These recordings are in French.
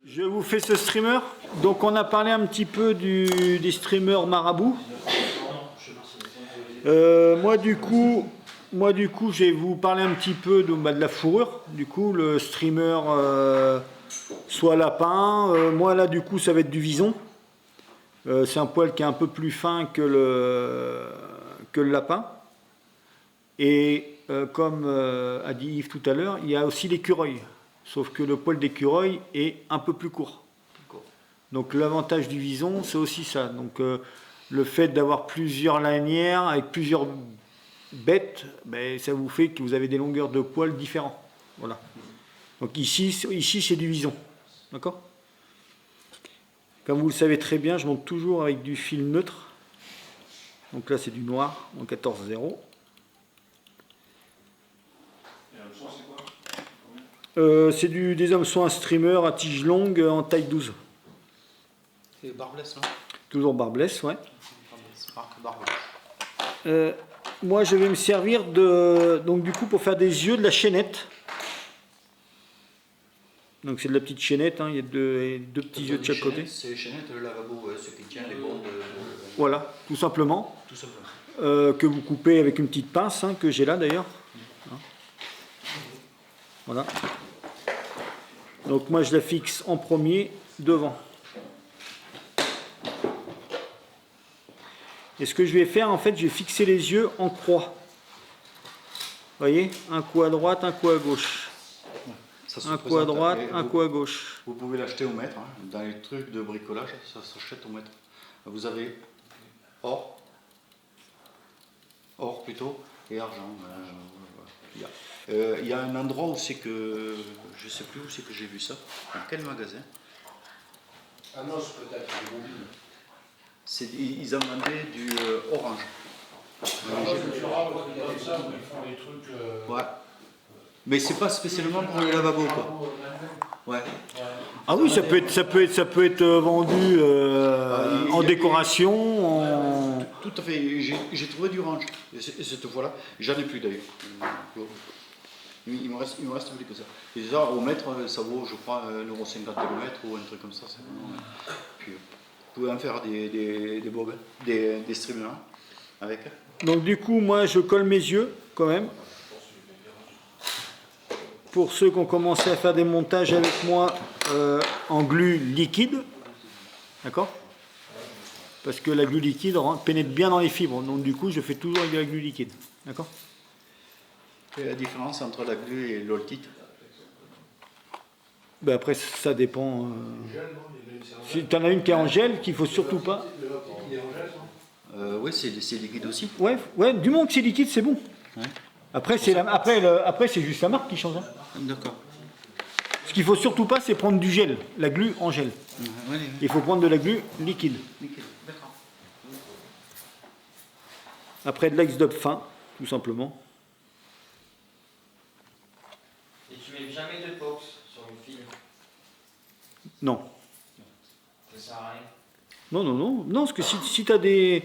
Je vous fais ce streamer. Donc on a parlé un petit peu des streamers marabout. Moi du coup, je vais vous parler un petit peu de la fourrure. Du coup, le streamer soit lapin. Moi là du coup, ça va être du vison. C'est un poil qui est un peu plus fin que le lapin. Et comme a dit Yves tout à l'heure, il y a aussi l'écureuil. Sauf que le poil d'écureuil est un peu plus court. Donc l'avantage du vison, c'est aussi ça. Donc le fait d'avoir plusieurs lanières avec plusieurs bêtes, ben, ça vous fait que vous avez des longueurs de poils différentes. Voilà. Donc ici c'est du vison. D'accord ? Comme vous le savez très bien, je monte toujours avec du fil neutre. Donc là c'est du noir en 14-0. C'est des hameçons à streamer à tige longue en taille 12. C'est Barbless, non? Toujours barbless, ouais. Marque Barbless. Moi, je vais me servir donc du coup, pour faire des yeux, de la chaînette. Donc c'est de la petite chaînette, hein. Il y a deux petits yeux de chaque côté. C'est les chaînettes, le lavabo, ce qui tient les bords de... Voilà, tout simplement. Tout simplement. Que vous coupez avec une petite pince, hein, que j'ai là d'ailleurs. Voilà. Donc moi, je la fixe en premier devant. Et ce que je vais faire, en fait, je vais fixer les yeux en croix. Vous voyez, un coup à droite, un coup à gauche. Un coup à droite, un coup à gauche. Vous pouvez l'acheter au mètre, hein. Dans les trucs de bricolage, ça s'achète au mètre. Vous avez or plutôt, et argent. Il y a un endroit où c'est que, je ne sais plus où c'est que j'ai vu ça, dans quel magasin? Annonce peut-être, Ils en vendaient du orange. Ouais. Mais c'est pas spécialement pour les lavabos, quoi. Ouais. Ah oui, ça peut être vendu en décoration. Tout à fait. J'ai trouvé du orange. Et cette fois-là, j'en ai plus d'ailleurs. Il me reste plus que ça. Et ça, au mètre, ça vaut, je crois, 1,50 € le mètre ou un truc comme ça. Puis, vous pouvez en faire des streamers avec. Donc du coup, moi, je colle mes yeux quand même. Pour ceux qui ont commencé à faire des montages avec moi en glu liquide, d'accord ? Parce que la glu liquide pénètre bien dans les fibres, donc du coup je fais toujours avec de la glu liquide, d'accord ? Quelle est la différence entre la glu et l'oltite? Ben après ça dépend. Si tu en as une qui est en gel, qu'il faut surtout pas. Oui, c'est liquide aussi. Ouais, du moment que c'est liquide, c'est bon. Ouais. Après c'est juste la marque qui change. Hein. D'accord. Ce qu'il faut surtout pas, c'est prendre du gel, la glu en gel. Ouais. Il faut prendre de la glu liquide. Liquide, d'accord. Après de l'ex-dub fin, tout simplement. Et tu mets jamais de box sur une file? Non. Ça sert à rien. Non, parce que si tu as des.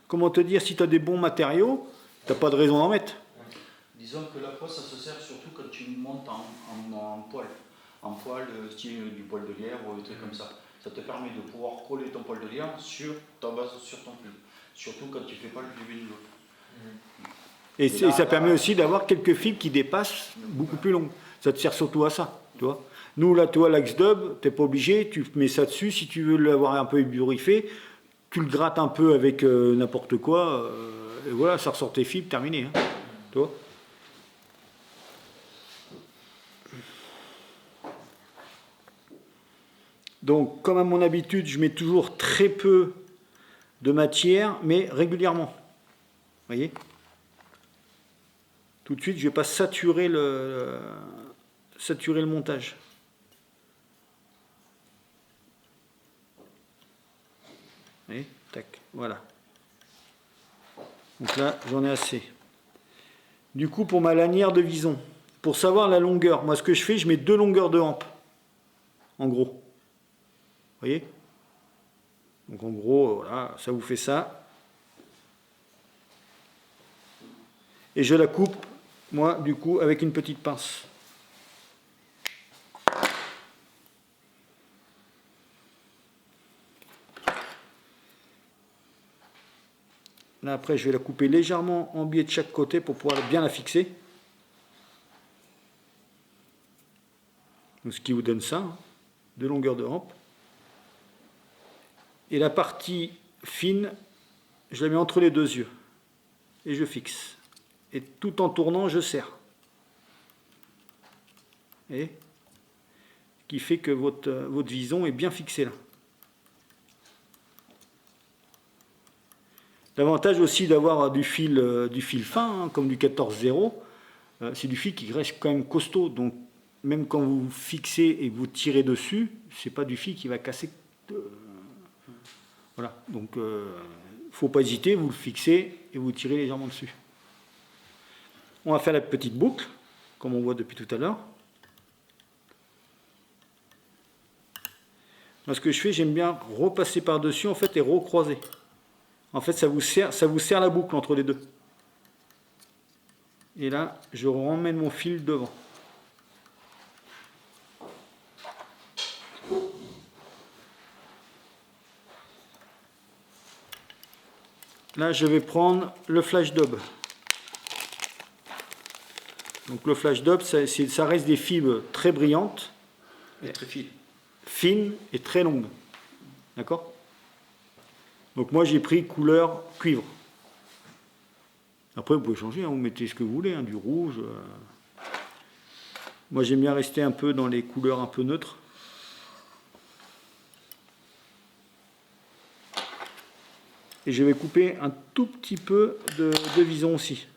Comment te dire, si tu as des bons matériaux, tu n'as pas de raison d'en mettre. Disons que la poisse, ça se sert surtout quand tu montes en poil. En poil, style du poil de lièvre ou des trucs comme ça. Ça te permet de pouvoir coller ton poil de lièvre sur ta base, sur ton pub. Surtout quand tu ne fais pas le pub de l'autre. Et ça permet aussi d'avoir quelques fibres qui dépassent beaucoup plus longues. Ça te sert surtout à ça, tu vois. Nous, là, toi, l'axe-dub, tu n'es pas obligé, tu mets ça dessus. Si tu veux l'avoir un peu ébouriffé, tu le grattes un peu avec n'importe quoi, et voilà, ça ressort tes fibres, terminé. Hein, tu vois. Donc, comme à mon habitude, je mets toujours très peu de matière, mais régulièrement. Vous voyez ? Tout de suite, je ne vais pas saturer le montage. Vous voyez ? Tac, voilà. Donc là, j'en ai assez. Du coup, pour ma lanière de vison, pour savoir la longueur, moi ce que je fais, je mets 2 longueurs de hampe. En gros. Vous voyez ? Donc en gros, voilà, ça vous fait ça. Et je la coupe, moi, du coup, avec une petite pince. Là après je vais la couper légèrement en biais de chaque côté pour pouvoir bien la fixer. Donc, ce qui vous donne ça, hein, de longueur de hampe. Et la partie fine, je la mets entre les deux yeux. Et je fixe. Et tout en tournant, je serre. Et ce qui fait que votre vison est bien fixé là. L'avantage aussi d'avoir du fil fin, hein, comme du 14-0, c'est du fil qui reste quand même costaud. Donc même quand vous fixez et que vous tirez dessus, c'est pas du fil qui va casser. Voilà. Donc faut pas hésiter, vous le fixez et vous tirez légèrement dessus. On va faire la petite boucle, comme on voit depuis tout à l'heure. Moi, ce que je fais, j'aime bien repasser par-dessus en fait et recroiser. En fait, ça vous serre la boucle entre les deux. Et là, je ramène mon fil devant. Là, je vais prendre le flash dub. Donc le flash dub, ça reste des fibres très brillantes, Et très fine. fines et très longues. D'accord? Donc moi j'ai pris couleur cuivre. Après vous pouvez changer, hein, vous mettez ce que vous voulez, hein, du rouge. Moi j'aime bien rester un peu dans les couleurs un peu neutres. Et je vais couper un tout petit peu de vison aussi.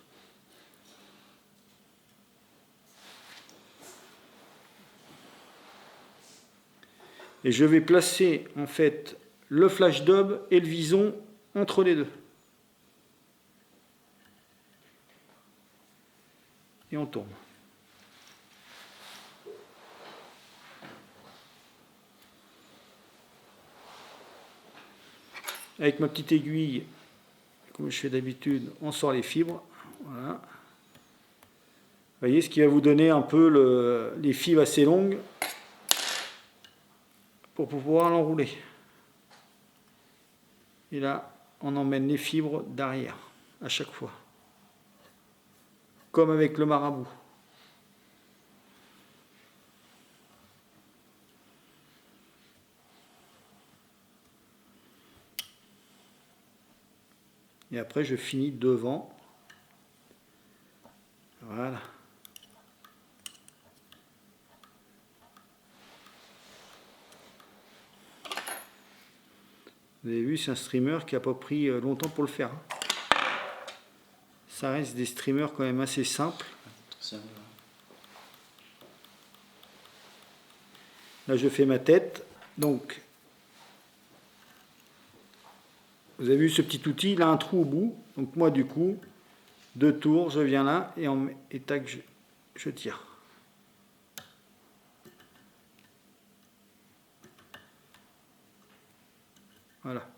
Et je vais placer en fait le flash dub et le vison entre les deux. Et on tourne. Avec ma petite aiguille, comme je fais d'habitude, on sort les fibres. Voilà. Vous voyez, ce qui va vous donner un peu les fibres assez longues pour pouvoir l'enrouler. Et là, on emmène les fibres derrière, à chaque fois. Comme avec le marabout. Et après, je finis devant. Voilà. Vous avez vu, c'est un streamer qui n'a pas pris longtemps pour le faire. Ça reste des streamers quand même assez simples. Là, je fais ma tête. Donc, vous avez vu ce petit outil, il a un trou au bout. Donc moi, du coup, 2 tours, je viens là et tac, je tire. Voilà.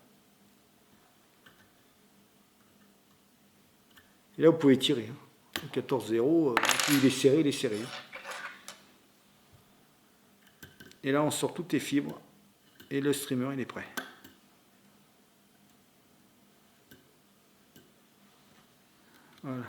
Et là, vous pouvez tirer. Hein. 14-0, il est serré, il est serré. Et là, on sort toutes les fibres et le streamer, il est prêt. Voilà.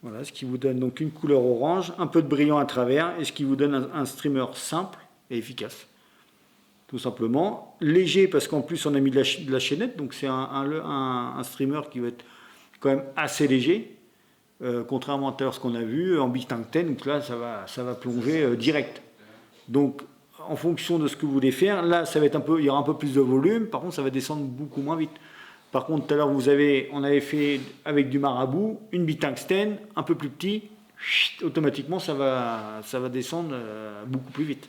Voilà, ce qui vous donne donc une couleur orange, un peu de brillant à travers, et ce qui vous donne un streamer simple et efficace. Tout simplement. Léger, parce qu'en plus on a mis de la chaînette, donc c'est un streamer qui va être quand même assez léger, contrairement à tout à l'heure ce qu'on a vu en Big Tank 10, donc là ça va plonger direct. Donc en fonction de ce que vous voulez faire, là ça va être il y aura un peu plus de volume, par contre ça va descendre beaucoup moins vite. Par contre, tout à l'heure, on avait fait avec du marabout, une bite tungstène, un peu plus petit, automatiquement, ça va descendre beaucoup plus vite.